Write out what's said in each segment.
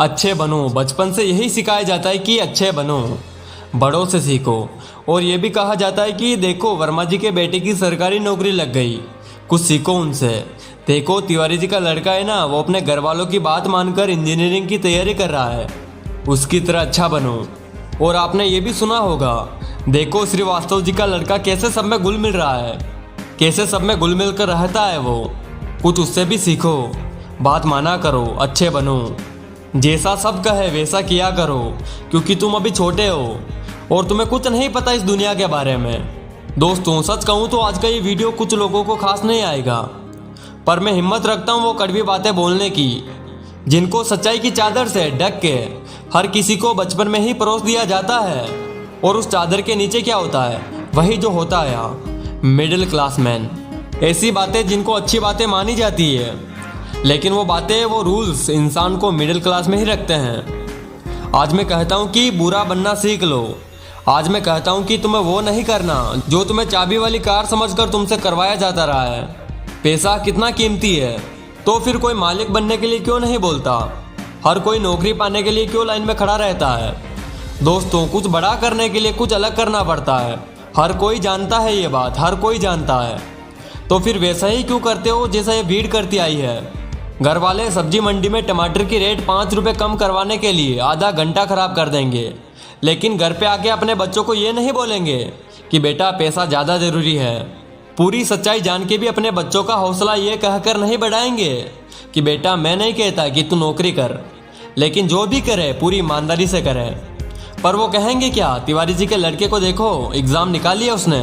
अच्छे बनो। बचपन से यही सिखाया जाता है कि अच्छे बनो, बड़ों से सीखो। और ये भी कहा जाता है कि देखो वर्मा जी के बेटे की सरकारी नौकरी लग गई, कुछ सीखो उनसे। देखो तिवारी जी का लड़का है ना, वो अपने घर वालों की बात मानकर इंजीनियरिंग की तैयारी कर रहा है, उसकी तरह अच्छा बनो। और आपने ये भी सुना होगा, देखो श्रीवास्तव जी का लड़का कैसे सब में घुल मिल रहा है, कैसे सब में घुल मिल कर रहता है वो। कुछ उससे भी सीखो, बात माना करो, अच्छे बनो। जैसा सब कहे वैसा किया करो, क्योंकि तुम अभी छोटे हो और तुम्हें कुछ नहीं पता इस दुनिया के बारे में। दोस्तों सच कहूँ तो आज का ये वीडियो कुछ लोगों को खास नहीं आएगा, पर मैं हिम्मत रखता हूँ वो कड़वी बातें बोलने की, जिनको सच्चाई की चादर से ढक के हर किसी को बचपन में ही परोस दिया जाता है। और उस चादर के नीचे क्या होता है, वही जो होता है मिडिल क्लास मैन। ऐसी बातें जिनको अच्छी बातें मानी जाती है, लेकिन वो बातें, वो रूल्स इंसान को मिडिल क्लास में ही रखते हैं। आज मैं कहता हूँ कि बुरा बनना सीख लो। आज मैं कहता हूँ कि तुम्हें वो नहीं करना जो तुम्हें चाबी वाली कार समझकर तुमसे करवाया जाता रहा है। पैसा कितना कीमती है, तो फिर कोई मालिक बनने के लिए क्यों नहीं बोलता? हर कोई नौकरी पाने के लिए क्यों लाइन में खड़ा रहता है? दोस्तों कुछ बड़ा करने के लिए कुछ अलग करना पड़ता है। हर कोई जानता है ये बात, हर कोई जानता है। तो फिर वैसा ही क्यों करते हो जैसा ये भीड़ करती आई है? घर वाले सब्जी मंडी में टमाटर की रेट 5 रुपये कम करवाने के लिए आधा घंटा खराब कर देंगे, लेकिन घर पे आके अपने बच्चों को ये नहीं बोलेंगे कि बेटा पैसा ज़्यादा ज़रूरी है। पूरी सच्चाई जान के भी अपने बच्चों का हौसला ये कहकर नहीं बढ़ाएंगे कि बेटा मैं नहीं कहता कि तू नौकरी कर, लेकिन जो भी करे पूरी ईमानदारी से करे। पर वो कहेंगे क्या, तिवारी जी के लड़के को देखो, एग्ज़ाम निकाल लिया उसने।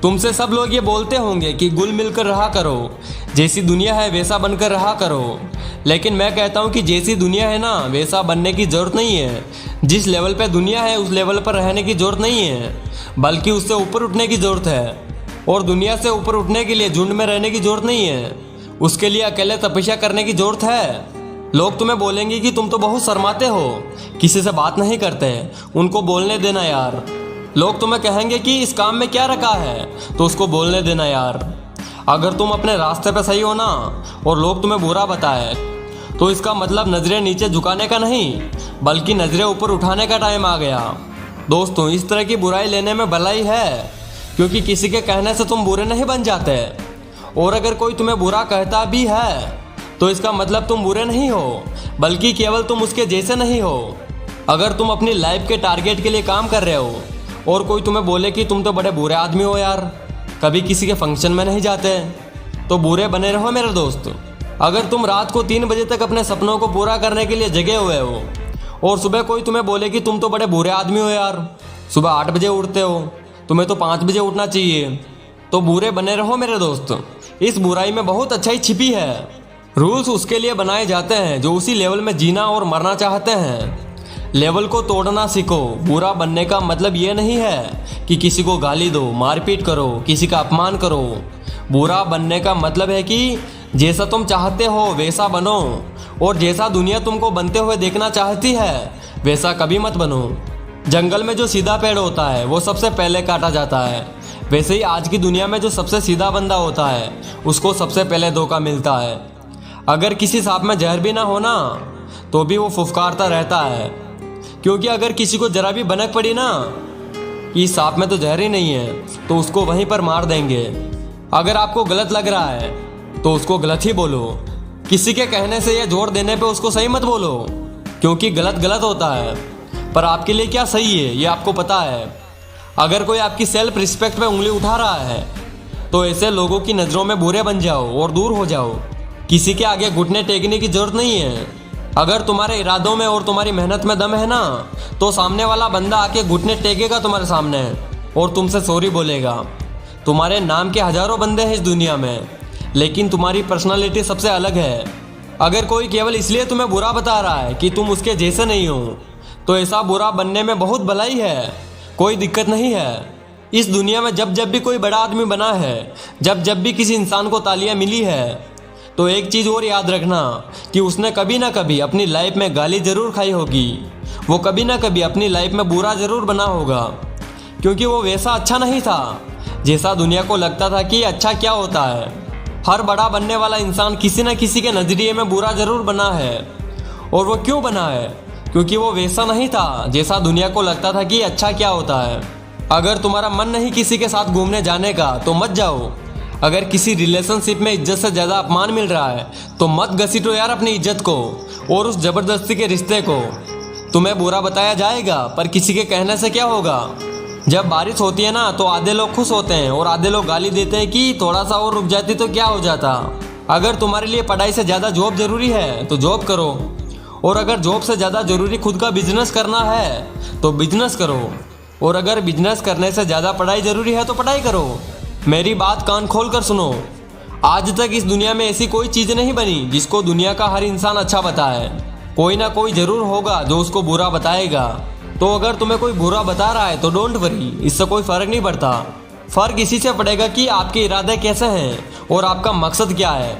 तुमसे सब लोग ये बोलते होंगे कि घुल मिल कर रहा करो, जैसी दुनिया है वैसा बनकर रहा करो, लेकिन मैं कहता हूँ कि जैसी दुनिया है ना वैसा बनने की ज़रूरत नहीं है। जिस लेवल पे दुनिया है उस लेवल पर रहने की ज़रूरत नहीं है, बल्कि उससे ऊपर उठने की ज़रूरत है। और दुनिया से ऊपर उठने के लिए झुंड में रहने की ज़रूरत नहीं है, उसके लिए अकेले तपस्या करने की ज़रूरत है। लोग तुम्हें बोलेंगे कि तुम तो बहुत शर्माते हो, किसी से बात नहीं करते, उनको बोलने देना यार। लोग तुम्हें कहेंगे कि इस काम में क्या रखा है, तो उसको बोलने देना यार। अगर तुम अपने रास्ते पे सही हो ना और लोग तुम्हें बुरा बताए, तो इसका मतलब नज़रें नीचे झुकाने का नहीं, बल्कि नज़रें ऊपर उठाने का टाइम आ गया। दोस्तों इस तरह की बुराई लेने में भलाई है, क्योंकि किसी के कहने से तुम बुरे नहीं बन जाते। और अगर कोई तुम्हें बुरा कहता भी है तो इसका मतलब तुम बुरे नहीं हो, बल्कि केवल तुम उसके जैसे नहीं हो। अगर तुम अपनी लाइफ के टारगेट के लिए काम कर रहे हो और कोई तुम्हें बोले कि तुम तो बड़े बुरे आदमी हो यार, कभी किसी के फंक्शन में नहीं जाते, तो बुरे बने रहो मेरे दोस्त। अगर तुम रात को 3 बजे तक अपने सपनों को पूरा करने के लिए जगे हुए हो और सुबह कोई तुम्हें बोले कि तुम तो बड़े बुरे आदमी हो यार, सुबह 8 बजे उठते हो, तुम्हें तो 5 बजे उठना चाहिए, तो बुरे बने रहो मेरे दोस्त। इस बुराई में बहुत अच्छाई छिपी है। रूल्स उसके लिए बनाए जाते हैं जो उसी लेवल में जीना और मरना चाहते हैं। लेवल को तोड़ना सीखो। बुरा बनने का मतलब ये नहीं है कि किसी को गाली दो, मारपीट करो, किसी का अपमान करो। बुरा बनने का मतलब है कि जैसा तुम चाहते हो वैसा बनो, और जैसा दुनिया तुमको बनते हुए देखना चाहती है वैसा कभी मत बनो। जंगल में जो सीधा पेड़ होता है वो सबसे पहले काटा जाता है, वैसे ही आज की दुनिया में जो सबसे सीधा बंदा होता है उसको सबसे पहले धोखा मिलता है। अगर किसी सांप में जहर भी ना हो ना, तो भी वो फुफकारता रहता है, क्योंकि अगर किसी को जरा भी भनक पड़ी ना कि सांप में तो जहर ही नहीं है, तो उसको वहीं पर मार देंगे। अगर आपको गलत लग रहा है तो उसको गलत ही बोलो। किसी के कहने से या जोर देने पे उसको सही मत बोलो, क्योंकि गलत गलत होता है, पर आपके लिए क्या सही है ये आपको पता है। अगर कोई आपकी सेल्फ रिस्पेक्ट पे उंगली उठा रहा है तो ऐसे लोगों की नज़रों में बुरे बन जाओ और दूर हो जाओ। किसी के आगे घुटने टेकने की जरूरत नहीं है। अगर तुम्हारे इरादों में और तुम्हारी मेहनत में दम है ना, तो सामने वाला बंदा आके घुटने टेकेगा तुम्हारे सामने और तुमसे सॉरी बोलेगा। तुम्हारे नाम के हजारों बंदे हैं इस दुनिया में, लेकिन तुम्हारी पर्सनालिटी सबसे अलग है। अगर कोई केवल इसलिए तुम्हें बुरा बता रहा है कि तुम उसके जैसे नहीं हो, तो ऐसा बुरा बनने में बहुत भलाई है, कोई दिक्कत नहीं है। इस दुनिया में जब जब भी कोई बड़ा आदमी बना है, जब जब भी किसी इंसान को तालियां मिली है, तो एक चीज़ और याद रखना कि उसने कभी ना कभी अपनी लाइफ में गाली ज़रूर खाई होगी। वो कभी ना कभी अपनी लाइफ में बुरा ज़रूर बना होगा, क्योंकि वो वैसा अच्छा नहीं था जैसा दुनिया को लगता था कि अच्छा क्या होता है। हर बड़ा बनने वाला इंसान किसी न किसी के नज़रिए में बुरा ज़रूर बना है, और वो क्यों बना है? क्योंकि वो वैसा नहीं था जैसा दुनिया को लगता था कि अच्छा क्या होता है। अगर तुम्हारा मन नहीं किसी के साथ घूमने जाने का तो मत जाओ। अगर किसी रिलेशनशिप में इज्जत से ज़्यादा अपमान मिल रहा है तो मत घसीटो यार अपनी इज्जत को और उस जबरदस्ती के रिश्ते को। तुम्हें बुरा बताया जाएगा पर किसी के कहने से क्या होगा। जब बारिश होती है ना तो आधे लोग खुश होते हैं और आधे लोग गाली देते हैं कि थोड़ा सा और रुक जाती तो क्या हो जाता। अगर तुम्हारे लिए पढ़ाई से ज़्यादा जॉब जरूरी है तो जॉब करो, और अगर जॉब से ज़्यादा जरूरी खुद का बिजनेस करना है तो बिजनेस करो, और अगर बिजनेस करने से ज़्यादा पढ़ाई जरूरी है तो पढ़ाई करो। मेरी बात कान खोल कर सुनो। आज तक इस दुनिया में ऐसी कोई चीज़ नहीं बनी जिसको दुनिया का हर इंसान अच्छा बताए। कोई ना कोई जरूर होगा जो उसको बुरा बताएगा। तो अगर तुम्हें कोई बुरा बता रहा है तो डोंट वरी, इससे कोई फर्क नहीं पड़ता। फर्क इसी से पड़ेगा कि आपके इरादे कैसे हैं और आपका मकसद क्या है।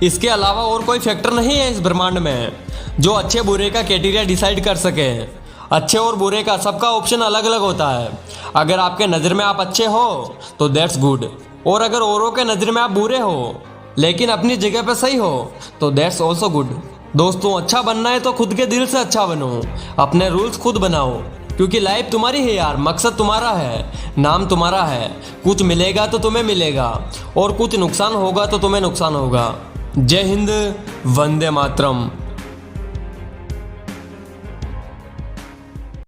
इसके अलावा और कोई फैक्टर नहीं है इस ब्रह्मांड में जो अच्छे बुरे का क्राइटेरिया डिसाइड कर सके। अच्छे और बुरे का सबका ऑप्शन अलग अलग होता है। अगर आपके नज़र में आप अच्छे हो तो दैट्स गुड, और अगर औरों के नज़र में आप बुरे हो लेकिन अपनी जगह पे सही हो तो दैट्स ऑल्सो गुड। दोस्तों, अच्छा बनना है तो खुद के दिल से अच्छा बनो, अपने रूल्स खुद बनाओ, क्योंकि लाइफ तुम्हारी है यार, मकसद तुम्हारा है, नाम तुम्हारा है। कुछ मिलेगा तो तुम्हें मिलेगा और कुछ नुकसान होगा तो तुम्हें नुकसान होगा। जय हिंद, वंदे मातरम।